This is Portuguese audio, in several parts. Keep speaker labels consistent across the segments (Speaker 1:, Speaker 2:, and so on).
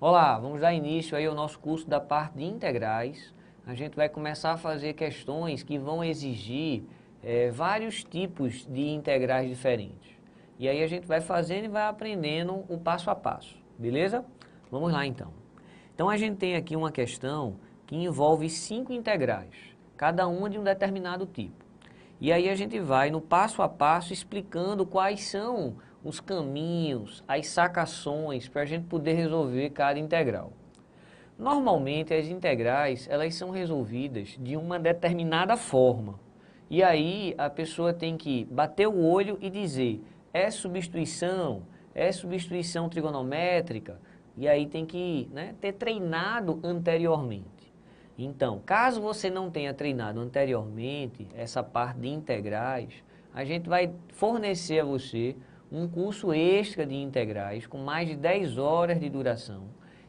Speaker 1: Olá, vamos dar início aí ao nosso curso da parte de integrais. A gente vai começar a fazer questões que vão exigir vários tipos de integrais diferentes. E aí a gente vai fazendo e vai aprendendo o passo a passo, beleza? Vamos lá então. Então a gente tem aqui uma questão que envolve 5 integrais, cada uma de um determinado tipo. E aí a gente vai no passo a passo explicando quais são os caminhos, as sacações para a gente poder resolver cada integral. Normalmente as integrais elas são resolvidas de uma determinada forma. E aí a pessoa tem que bater o olho e dizer é substituição trigonométrica, e aí tem que ter treinado anteriormente. Então, caso você não tenha treinado anteriormente essa parte de integrais, a gente vai fornecer a você um curso extra de integrais com mais de 10 horas de duração.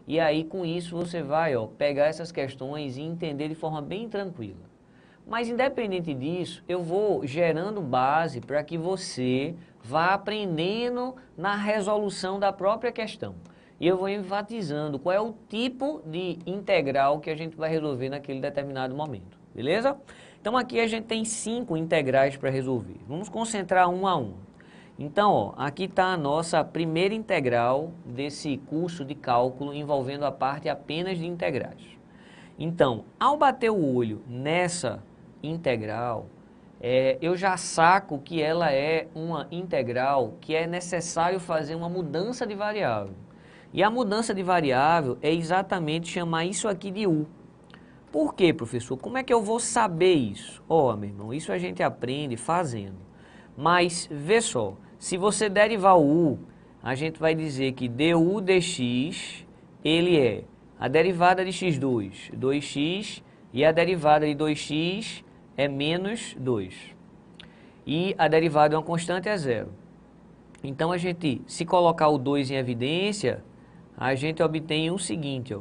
Speaker 1: E aí, com isso, você vai pegar essas questões e entender de forma bem tranquila. Mas, independente disso, eu vou gerando base para que você vá aprendendo na resolução da própria questão. E eu vou enfatizando qual é o tipo de integral que a gente vai resolver naquele determinado momento. Beleza? Então, aqui a gente tem 5 integrais para resolver. Vamos concentrar um a um. Então, aqui está a nossa primeira integral desse curso de cálculo envolvendo a parte apenas de integrais. Então, ao bater o olho nessa integral, eu já saco que ela é uma integral que é necessário fazer uma mudança de variável. E a mudança de variável é exatamente chamar isso aqui de u. Por quê, professor? Como é que eu vou saber isso? Ó, meu irmão, isso a gente aprende fazendo. Mas, vê só, se você derivar o u, a gente vai dizer que du dx, ele é a derivada de x2, 2x, e a derivada de 2x é menos 2. E a derivada de uma constante é zero. Então, a gente, se colocar o 2 em evidência, a gente obtém o seguinte,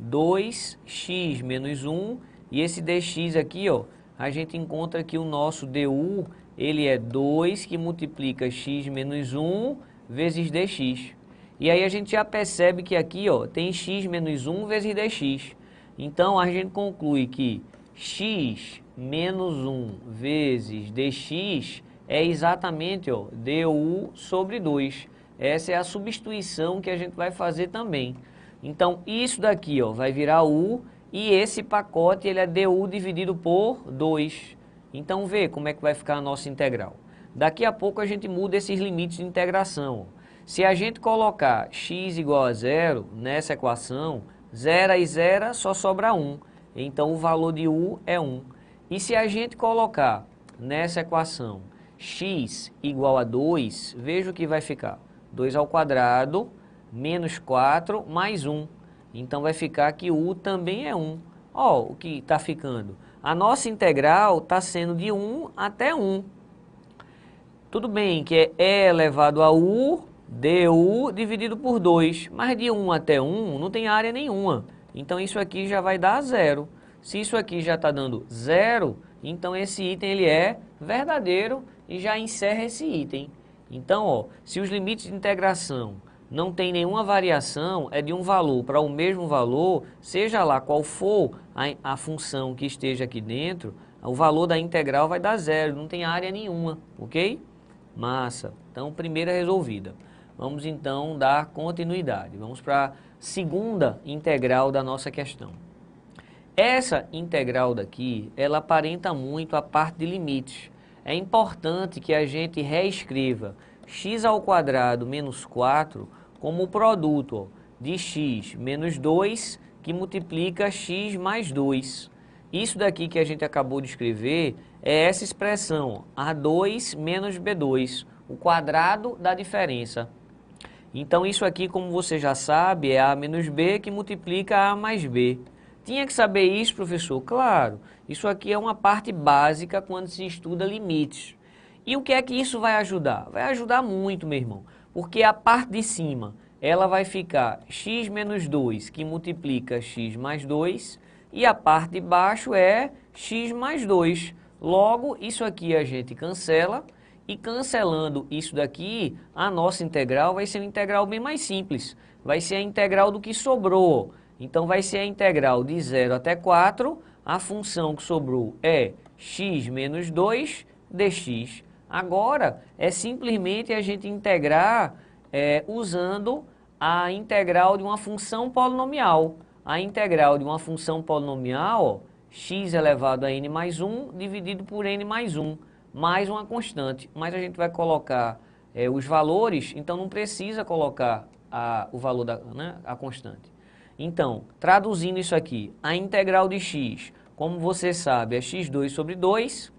Speaker 1: 2x menos 1, e esse dx aqui, a gente encontra que o nosso du, ele é 2 que multiplica x menos 1 vezes dx. E aí a gente já percebe que aqui tem x menos 1 vezes dx. Então a gente conclui que x menos 1 vezes dx é exatamente du sobre 2. Essa é a substituição que a gente vai fazer também. Então isso daqui vai virar u, e esse pacote ele é du dividido por 2. Então vê como é que vai ficar a nossa integral. Daqui a pouco a gente muda esses limites de integração. Se a gente colocar x igual a zero nessa equação, 0 e 0 só sobra 1. Então o valor de u é 1. E se a gente colocar nessa equação x igual a 2, veja o que vai ficar. 2 ao quadrado menos 4 mais 1. Então vai ficar que u também é 1. Ó, o que está ficando? A nossa integral está sendo de 1 até 1. Tudo bem que é e elevado a u du dividido por 2. Mas de 1 até 1 não tem área nenhuma. Então isso aqui já vai dar 0. Se isso aqui já está dando 0, então esse item ele é verdadeiro e já encerra esse item. Então, se os limites de integração não tem nenhuma variação, é de um valor para o mesmo valor, seja lá qual for a função que esteja aqui dentro, o valor da integral vai dar 0, não tem área nenhuma, ok? Massa. Então, primeira resolvida. Vamos então dar continuidade. Vamos para a segunda integral da nossa questão. Essa integral daqui, ela aparenta muito a parte de limites. É importante que a gente reescreva x ao quadrado menos 4 como o produto de x menos 2 que multiplica x mais 2. Isso daqui que a gente acabou de escrever é essa expressão, A2 menos B2, o quadrado da diferença. Então isso aqui, como você já sabe, é A menos B que multiplica A mais B. Tinha que saber isso, professor? Claro, isso aqui é uma parte básica quando se estuda limites. E o que é que isso vai ajudar? Vai ajudar muito, meu irmão, porque a parte de cima, ela vai ficar x menos 2, que multiplica x mais 2, e a parte de baixo é x mais 2. Logo, isso aqui a gente cancela, e cancelando isso daqui, a nossa integral vai ser uma integral bem mais simples. vai ser a integral do que sobrou. Então, vai ser a integral de 0 até 4, a função que sobrou é x menos 2 dx. Agora, é simplesmente a gente integrar usando a integral de uma função polinomial. A integral de uma função polinomial, ó, x elevado a n mais 1 dividido por n mais 1, mais uma constante. Mas a gente vai colocar os valores, então não precisa colocar o valor a constante. Então, traduzindo isso aqui, a integral de x, como você sabe, é x2 sobre 2,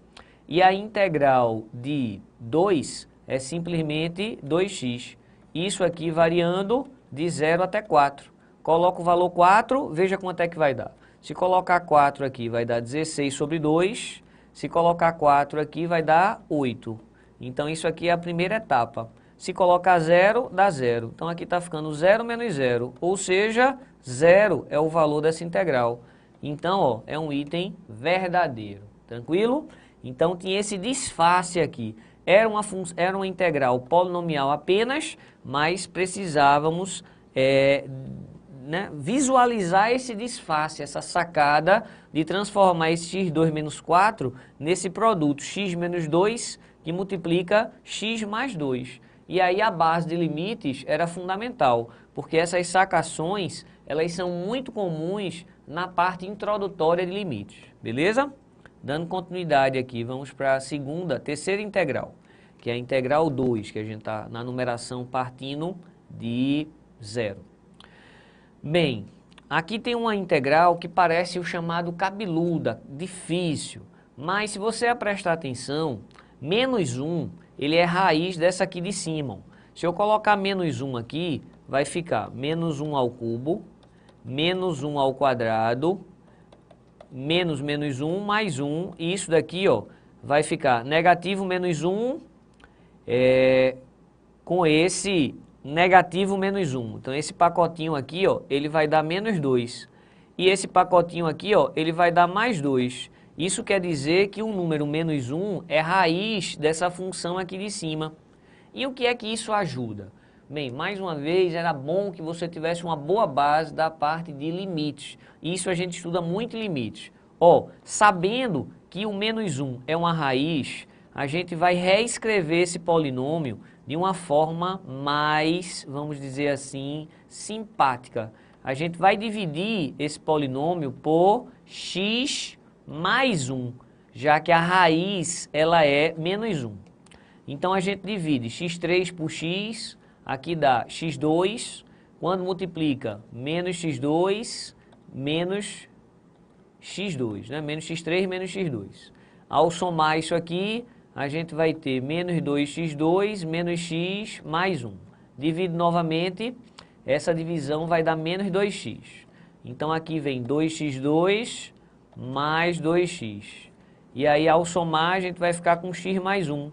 Speaker 1: e a integral de 2 é simplesmente 2x. Isso aqui variando de 0 até 4. Coloca o valor 4, veja quanto é que vai dar. Se colocar 4 aqui, vai dar 16 sobre 2. Se colocar 4 aqui, vai dar 8. Então, isso aqui é a primeira etapa. Se colocar 0, dá 0. Então, aqui está ficando 0 menos 0. Ou seja, 0 é o valor dessa integral. Então, ó, é um item verdadeiro. Tranquilo? Então, tinha esse disfarce aqui. Era uma integral polinomial apenas, mas precisávamos visualizar esse disfarce, essa sacada de transformar esse x2 menos 4 nesse produto x menos 2 que multiplica x mais 2. E aí a base de limites era fundamental, porque essas sacações, elas são muito comuns na parte introdutória de limites, beleza? Dando continuidade aqui, vamos para a terceira integral, que é a integral 2, que a gente está na numeração partindo de 0. Bem, aqui tem uma integral que parece o chamado cabeluda, difícil, mas se você prestar atenção, menos 1, ele é raiz dessa aqui de cima. Se eu colocar menos 1 aqui, vai ficar menos 1 ao cubo, menos 1 ao quadrado, menos 1 mais 1, e isso daqui, ó, vai ficar negativo menos 1 com esse negativo menos 1. Então, esse pacotinho aqui, ó, ele vai dar menos 2. E esse pacotinho aqui, ó, ele vai dar mais 2. Isso quer dizer que o número menos 1 é raiz dessa função aqui de cima. E o que é que isso ajuda? Bem, mais uma vez, era bom que você tivesse uma boa base da parte de limites. Isso a gente estuda muito em limites. Ó, sabendo que o menos 1 é uma raiz, a gente vai reescrever esse polinômio de uma forma mais, vamos dizer assim, simpática. A gente vai dividir esse polinômio por x mais 1, já que a raiz ela é menos 1. Então, a gente divide x3 por x, aqui dá x2, quando multiplica menos x2, menos x2, né? Menos x3, menos x2. Ao somar isso aqui, a gente vai ter menos 2x2, menos x, mais 1. Divido novamente, essa divisão vai dar menos 2x. Então, aqui vem 2x2 mais 2x. E aí, ao somar, a gente vai ficar com x mais 1.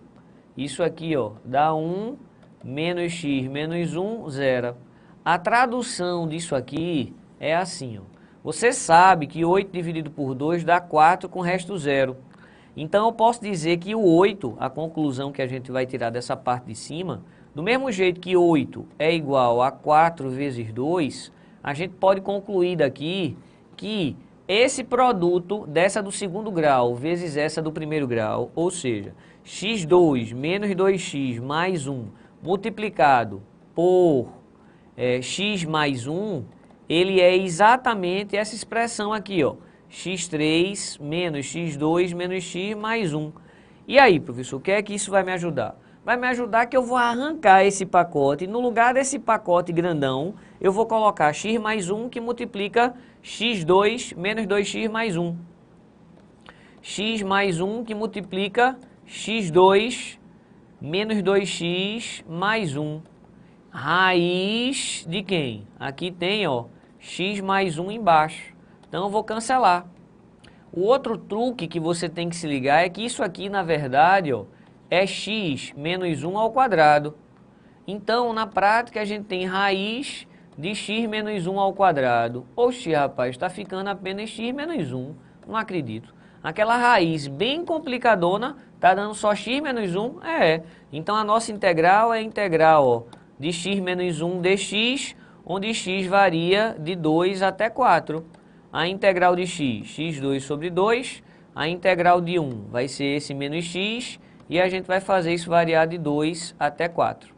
Speaker 1: Isso aqui, ó, dá 1, menos x menos 1, 0. A tradução disso aqui é assim, ó. Você sabe que 8 dividido por 2 dá 4 com o resto 0. Então, eu posso dizer que o 8, a conclusão que a gente vai tirar dessa parte de cima, do mesmo jeito que 8 é igual a 4 vezes 2, a gente pode concluir daqui que esse produto dessa do segundo grau vezes essa do primeiro grau, ou seja, x2 menos 2x mais 1 multiplicado por x mais 1, ele é exatamente essa expressão aqui, ó, x3 menos x2 menos x mais 1. E aí, professor, o que é que isso vai me ajudar? Vai me ajudar que eu vou arrancar esse pacote, e no lugar desse pacote grandão, eu vou colocar x mais 1 que multiplica x2 menos 2x mais 1. X mais 1 que multiplica x2 menos 2x mais 1. Raiz de quem? Aqui tem, ó, x mais 1 embaixo. Então, eu vou cancelar. O outro truque que você tem que se ligar é que isso aqui, na verdade, ó, é x menos 1 ao quadrado. Então, na prática, a gente tem raiz de x menos 1 ao quadrado. Oxi, rapaz, está ficando apenas x menos 1. Não acredito. Aquela raiz bem complicadona, está dando só x menos 1? É. Então, a nossa integral é a integral, ó, de x menos 1 dx, onde x varia de 2 até 4. A integral de x, x2 sobre 2, a integral de 1 vai ser esse menos x, e a gente vai fazer isso variar de 2 até 4.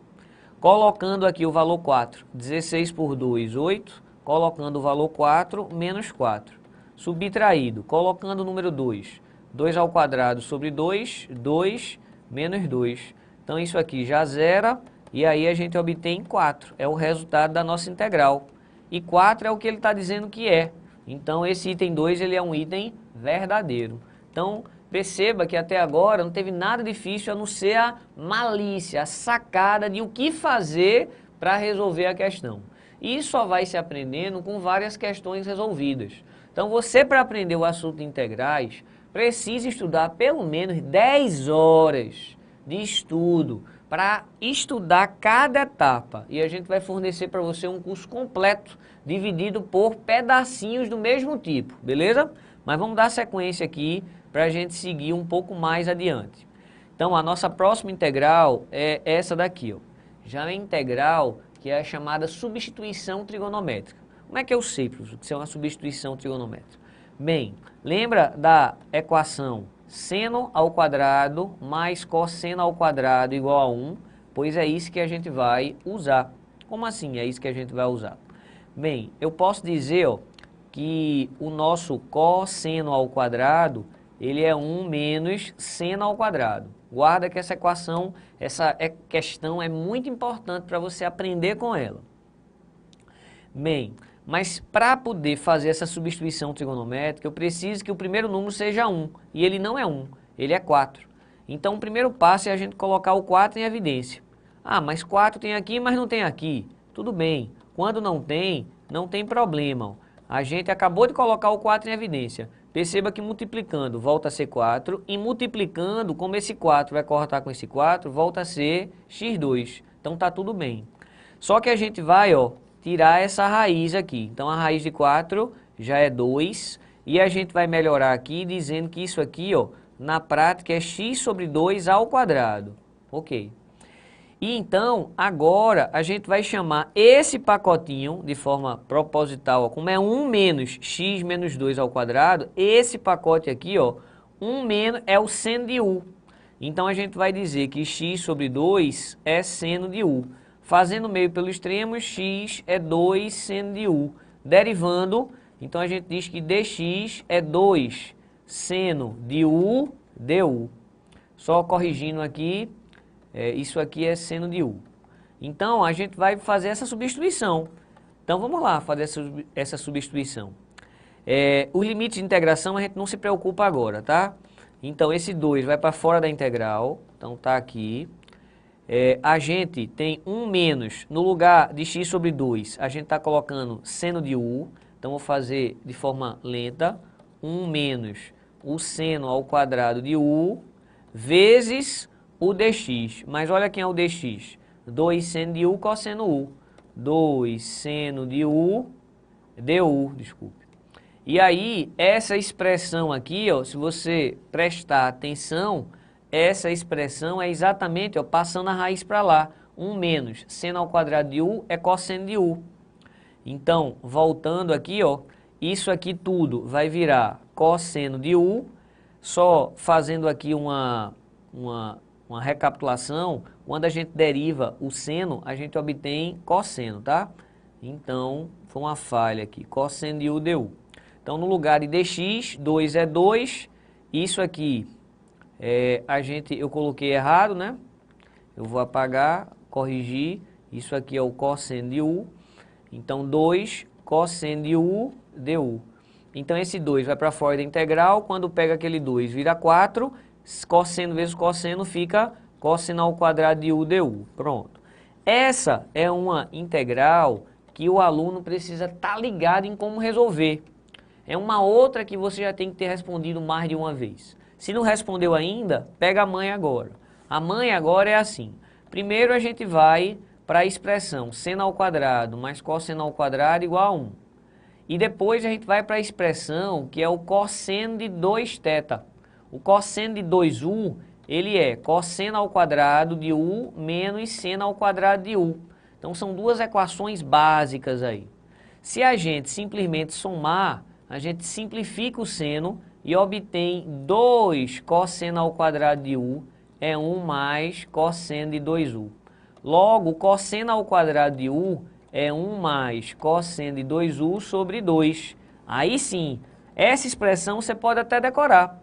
Speaker 1: Colocando aqui o valor 4, 16 por 2, 8, colocando o valor 4, menos 4. Subtraído, colocando o número 2, 2 ao quadrado sobre 2, 2 menos 2. Então isso aqui já zera, e aí a gente obtém 4, é o resultado da nossa integral. E 4 é o que ele está dizendo que é. Então esse item 2 ele é um item verdadeiro. Então perceba que até agora não teve nada difícil a não ser a malícia, a sacada de o que fazer para resolver a questão. E isso só vai se aprendendo com várias questões resolvidas. Então você, para aprender o assunto de integrais, precisa estudar pelo menos 10 horas de estudo para estudar cada etapa. E a gente vai fornecer para você um curso completo, dividido por pedacinhos do mesmo tipo, beleza? Mas vamos dar sequência aqui para a gente seguir um pouco mais adiante. Então a nossa próxima integral é essa daqui, ó. Já é integral que é a chamada substituição trigonométrica. Como é que eu sei, professor, que isso é uma substituição trigonométrica? Bem, lembra da equação seno ao quadrado mais cosseno ao quadrado igual a 1? Pois é isso que a gente vai usar. Como assim é isso que a gente vai usar? Bem, eu posso dizer, ó, que o nosso cosseno ao quadrado, ele é 1 menos seno ao quadrado. Guarda que essa equação, essa questão é muito importante para você aprender com ela. Bem, mas para poder fazer essa substituição trigonométrica, eu preciso que o primeiro número seja 1, e ele não é 1, ele é 4. Então o primeiro passo é a gente colocar o 4 em evidência. Ah, mas 4 tem aqui, mas não tem aqui. Tudo bem, quando não tem problema. A gente acabou de colocar o 4 em evidência. Perceba que multiplicando volta a ser 4, e multiplicando, como esse 4 vai cortar com esse 4, volta a ser x2. Então tá tudo bem. Só que a gente vai, ó, tirar essa raiz aqui. Então a raiz de 4 já é 2, e a gente vai melhorar aqui dizendo que isso aqui, ó, na prática é x sobre 2 ao quadrado. Ok. E então, agora, a gente vai chamar esse pacotinho, de forma proposital, ó, como é 1 menos x menos 2 ao quadrado, esse pacote aqui, ó, 1 menos é o seno de u. Então, a gente vai dizer que x sobre 2 é seno de u. Fazendo meio pelo extremo, x é 2 seno de u. Derivando, então a gente diz que dx é 2 seno de u du. Só corrigindo aqui, isso aqui é seno de u. Então, a gente vai fazer essa substituição. Então, vamos lá fazer essa substituição. Os limites de integração a gente não se preocupa agora, tá? Então, esse 2 vai para fora da integral. Então, tá aqui. A gente tem 1 menos, no lugar de x sobre 2, a gente está colocando seno de u. Então, vou fazer de forma lenta. 1 menos o seno ao quadrado de u, vezes o dx. Mas olha quem é o dx. 2 seno de u cosseno u. 2 seno de u du, desculpe. E aí, essa expressão aqui, ó, se você prestar atenção, essa expressão é exatamente, ó, passando a raiz para lá. 1 menos seno ao quadrado de u é cosseno de u. Então, voltando aqui, ó, isso aqui tudo vai virar cosseno de u. Só fazendo aqui uma recapitulação, quando a gente deriva o seno, a gente obtém cosseno, tá? Então, foi uma falha aqui, cosseno de u du. Então, no lugar de dx, 2 é 2, isso aqui, eu coloquei errado, né? Eu vou apagar, corrigir, isso aqui é o cosseno de u, então 2 cosseno de u du. Então, esse 2 vai para fora da integral, quando pega aquele 2 vira 4, cosseno vezes cosseno fica cosseno ao quadrado de u du. Pronto. Essa é uma integral que o aluno precisa estar ligado em como resolver. É uma outra que você já tem que ter respondido mais de uma vez. Se não respondeu ainda, pega a manha agora. A manha agora é assim. Primeiro a gente vai para a expressão seno ao quadrado mais cosseno ao quadrado igual a 1. E depois a gente vai para a expressão que é o cosseno de 2θ. O cosseno de 2u, ele é cosseno ao quadrado de u menos seno ao quadrado de u. Então são duas equações básicas aí. Se a gente simplesmente somar, a gente simplifica o seno e obtém 2 cosseno ao quadrado de u é 1 mais cosseno de 2u. Logo, cosseno ao quadrado de u é 1 mais cosseno de 2u sobre 2. Aí sim, essa expressão você pode até decorar.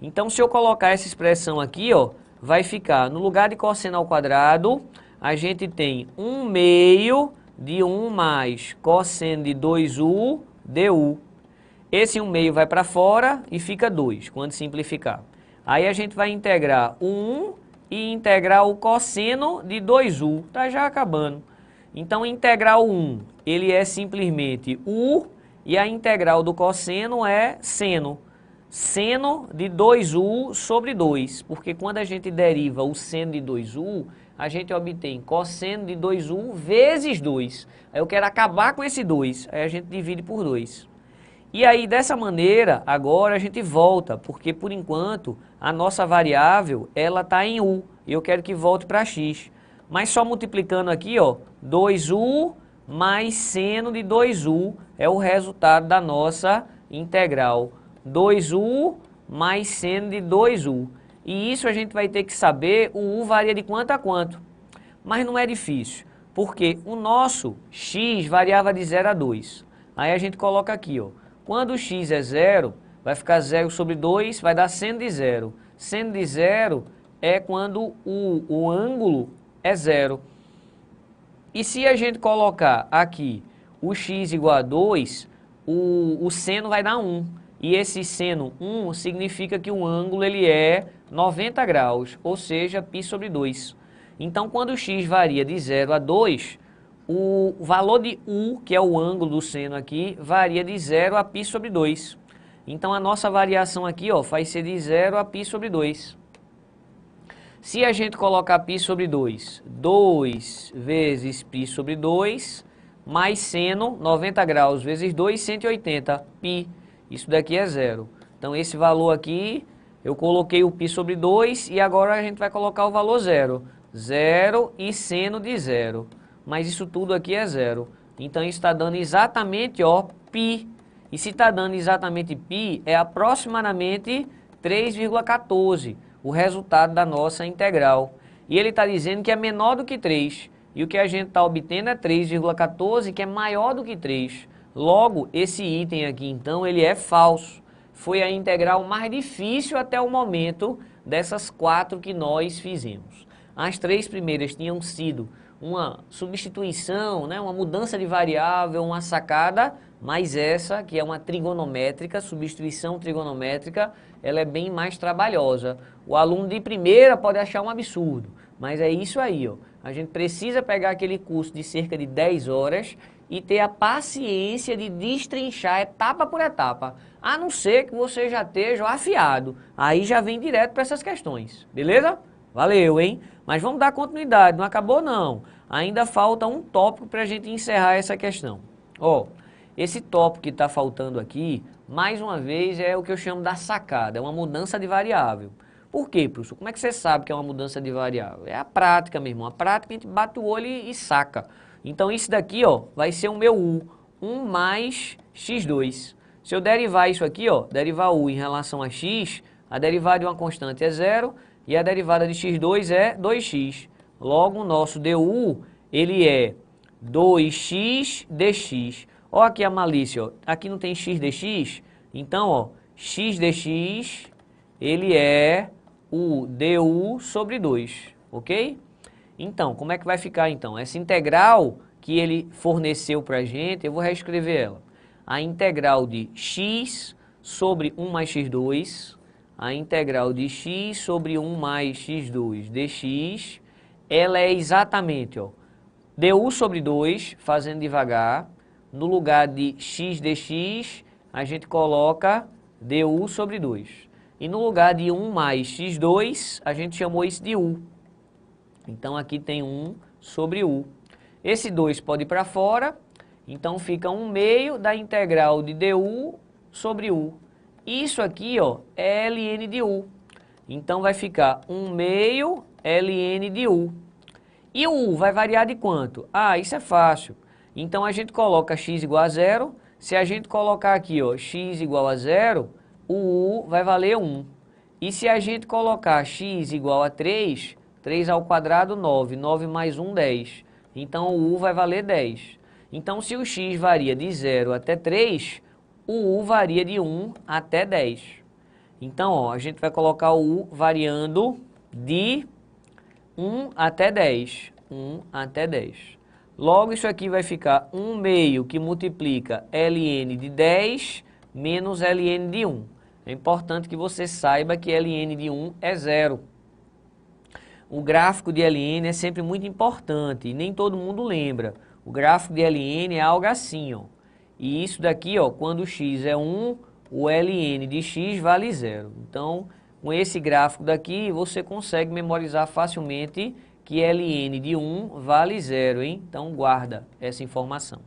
Speaker 1: Então, se eu colocar essa expressão aqui, ó, vai ficar, no lugar de cosseno ao quadrado, a gente tem 1 meio de 1 mais cosseno de 2u du. Esse 1 meio vai para fora e fica 2, quando simplificar. Aí a gente vai integrar o 1 e integrar o cosseno de 2u. Tá já acabando. Então, integrar o 1, ele é simplesmente u, e a integral do cosseno é seno. Seno de 2u sobre 2, porque quando a gente deriva o seno de 2u, a gente obtém cosseno de 2u vezes 2. Aí eu quero acabar com esse 2, aí a gente divide por 2. E aí, dessa maneira, agora a gente volta, porque por enquanto a nossa variável, ela está em u, e eu quero que volte para x. Mas só multiplicando aqui, ó, 2u mais seno de 2u é o resultado da nossa integral. 2u mais seno de 2u. E isso a gente vai ter que saber, o u varia de quanto a quanto. Mas não é difícil, porque o nosso x variava de 0 a 2. Aí a gente coloca aqui, ó. Quando o x é 0, vai ficar 0 sobre 2, vai dar seno de 0. Seno de 0 é quando o ângulo é 0. E se a gente colocar aqui o x igual a 2, o seno vai dar 1. E esse seno 1 significa que o ângulo ele é 90 graus, ou seja, π sobre 2. Então, quando o x varia de 0 a 2, o valor de u, que é o ângulo do seno aqui, varia de 0 a π sobre 2. Então, a nossa variação aqui, ó, vai ser de 0 a π sobre 2. Se a gente colocar π sobre 2, 2 vezes π sobre 2, mais seno, 90 graus vezes 2, 180, π. Isso daqui é 0. Então, esse valor aqui, eu coloquei o π sobre 2 e agora a gente vai colocar o valor 0. 0 e seno de 0. Mas isso tudo aqui é 0. Então, isso está dando exatamente, ó, π. E se está dando exatamente π, é aproximadamente 3,14, o resultado da nossa integral. E ele está dizendo que é menor do que 3. E o que a gente está obtendo é 3,14, que é maior do que 3. Logo, esse item aqui, então, ele é falso. Foi a integral mais difícil até o momento dessas 4 que nós fizemos. As 3 primeiras tinham sido uma substituição, né, uma mudança de variável, uma sacada, mas essa, que é uma trigonométrica, substituição trigonométrica, ela é bem mais trabalhosa. O aluno de primeira pode achar um absurdo, mas é isso aí, ó. A gente precisa pegar aquele curso de cerca de 10 horas e ter a paciência de destrinchar etapa por etapa, a não ser que você já esteja afiado. Aí já vem direto para essas questões, beleza? Valeu, hein? Mas vamos dar continuidade, não acabou não. Ainda falta um tópico para a gente encerrar essa questão. Ó, esse tópico que está faltando aqui, mais uma vez, é o que eu chamo da sacada, é uma mudança de variável. Por quê, professor? Como é que você sabe que é uma mudança de variável? É a prática, meu irmão. A prática a gente bate o olho e saca. Então, isso daqui, ó, vai ser o meu u, 1 mais x2. Se eu derivar isso aqui, ó, derivar u em relação a x, a derivada de uma constante é 0 e a derivada de x2 é 2x. Logo, o nosso du, ele é 2x dx. Ó aqui a malícia, ó. Aqui não tem x dx, então, ó, x dx, ele é o du sobre 2, ok? Então, como é que vai ficar então? Essa integral que ele forneceu para a gente, eu vou reescrever ela. A integral de x sobre 1 mais x2, a integral de x sobre 1 mais x2 dx, ela é exatamente, ó, du sobre 2, fazendo devagar, no lugar de x dx, a gente coloca du sobre 2. E no lugar de 1 mais x2, a gente chamou isso de u. Então, aqui tem 1 sobre u. Esse 2 pode ir para fora, então fica 1 meio da integral de du sobre u. Isso aqui, ó, é ln de u. Então, vai ficar 1 meio ln de u. E o U vai variar de quanto? Ah, isso é fácil. Então a gente coloca x igual a zero. Se a gente colocar aqui, ó, x igual a zero, o U vai valer 1. E se a gente colocar x igual a 3, 3 ao quadrado, 9. 9 mais 1, 10. Então o U vai valer 10. Então se o x varia de 0 até 3, o U varia de 1 até 10. Então, ó, a gente vai colocar o U variando de 1 até 10. 1 até 10. Logo, isso aqui vai ficar 1 meio que multiplica ln de 10 menos ln de 1. É importante que você saiba que ln de 1 é 0. O gráfico de ln é sempre muito importante e nem todo mundo lembra. O gráfico de ln é algo assim, ó. E isso daqui, ó, quando x é 1, o ln de x vale 0. Então, com esse gráfico daqui, você consegue memorizar facilmente que ln de 1 vale 0, hein? Então, guarda essa informação.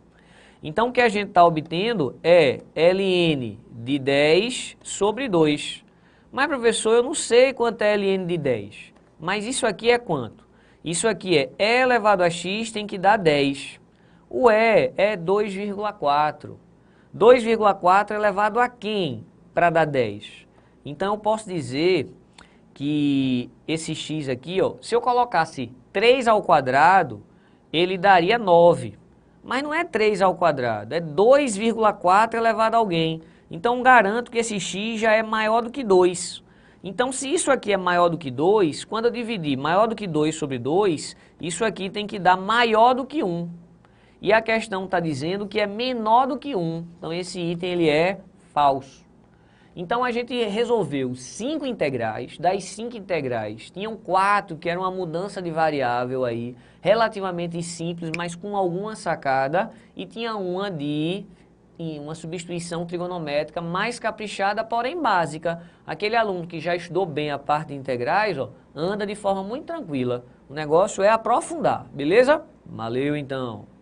Speaker 1: Então, o que a gente está obtendo é ln de 10 sobre 2. Mas, professor, eu não sei quanto é ln de 10. Mas isso aqui é quanto? Isso aqui é e elevado a x tem que dar 10. O e é 2,4. 2,4 elevado a quem para dar 10? Então, eu posso dizer que esse x aqui, ó, se eu colocasse 3 ao quadrado, ele daria 9. Mas não é 3 ao quadrado, é 2,4 elevado a alguém. Então, garanto que esse x já é maior do que 2. Então, se isso aqui é maior do que 2, quando eu dividir maior do que 2 sobre 2, isso aqui tem que dar maior do que 1. E a questão está dizendo que é menor do que 1. Então, esse item ele é falso. Então, a gente resolveu 5 integrais. Das 5 integrais, tinham 4 que eram uma mudança de variável aí, relativamente simples, mas com alguma sacada. E tinha uma de uma substituição trigonométrica mais caprichada, porém básica. Aquele aluno que já estudou bem a parte de integrais, ó, anda de forma muito tranquila. O negócio é aprofundar, beleza? Valeu, então!